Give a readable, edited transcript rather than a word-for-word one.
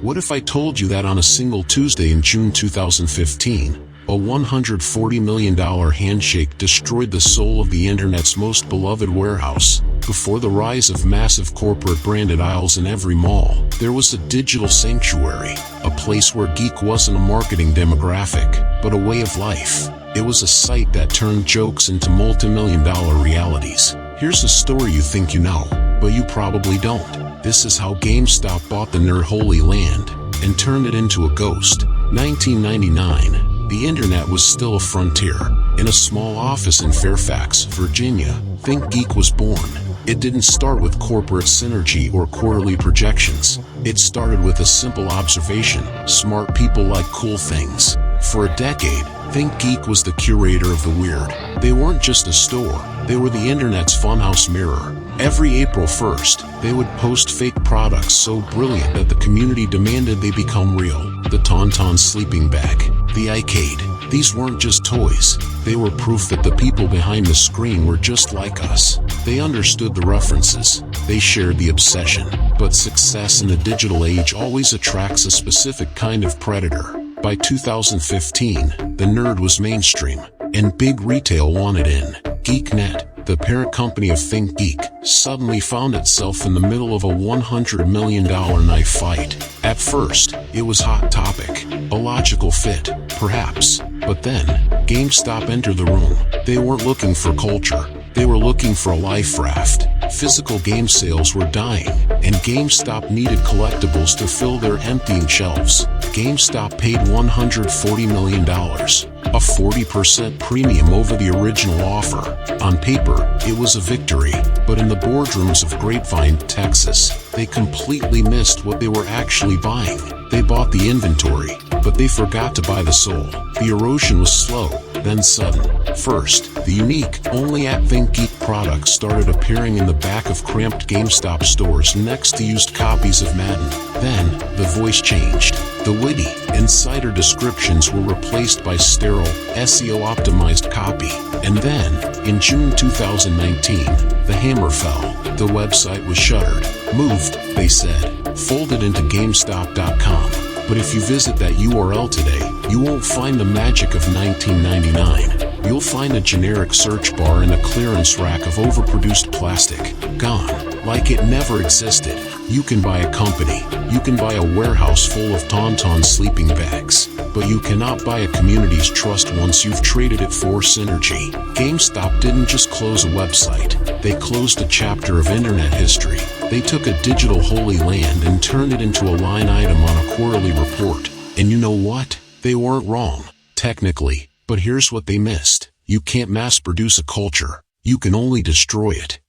What if I told you that on a single Tuesday in June 2015, a $140 million handshake destroyed the soul of the internet's most beloved warehouse? Before the rise of massive corporate branded aisles in every mall, there was a digital sanctuary, a place where geek wasn't a marketing demographic, but a way of life. It was a site that turned jokes into multi-million-dollar realities. Here's a story you think you know, but you probably don't. This is how GameStop bought the nerd holy land and turned it into a ghost. 1999. The internet was still a frontier. In a small office in Fairfax, Virginia, ThinkGeek was born. It didn't start with corporate synergy or quarterly projections. It started with a simple observation: smart people like cool things. For a decade, ThinkGeek was the curator of the weird. They weren't just a store, they were the internet's funhouse mirror. Every April 1st, they would post fake products so brilliant that the community demanded they become real. The Tauntaun sleeping bag, the iCade. These weren't just toys. They were proof that the people behind the screen were just like us. They understood the references. They shared the obsession. But success in the digital age always attracts a specific kind of predator. By 2015, the nerd was mainstream, and big retail wanted in. Geeknet, the parent company of ThinkGeek, suddenly found itself in the middle of a $100 million knife fight. At first, it was hot topic, a logical fit, perhaps. But then, GameStop entered the room. They weren't looking for culture. They were looking for a life raft. Physical game sales were dying, and GameStop needed collectibles to fill their emptying shelves. GameStop paid $140 million, a 40% premium over the original offer. On paper, it was a victory, but in the boardrooms of Grapevine, Texas, they completely missed what they were actually buying. They bought the inventory, but they forgot to buy the soul. The erosion was slow, then sudden. First, the unique, only at ThinkGeek products started appearing in the back of cramped GameStop stores next to used copies of Madden. Then, the voice changed. The witty, insider descriptions were replaced by sterile, SEO-optimized copy. And then, in June 2019, the hammer fell. The website was shuttered. Moved, they said. Folded into GameStop.com. But if you visit that URL today, you won't find the magic of 1999. You'll find a generic search bar and a clearance rack of overproduced plastic. Gone. Like it never existed. You can buy a company. You can buy a warehouse full of Tauntaun sleeping bags. But you cannot buy a community's trust once you've traded it for synergy. GameStop didn't just close a website. They closed a chapter of internet history. They took a digital holy land and turned it into a line item on a quarterly report. And you know what? They weren't wrong, technically. But here's what they missed. You can't mass produce a culture. You can only destroy it.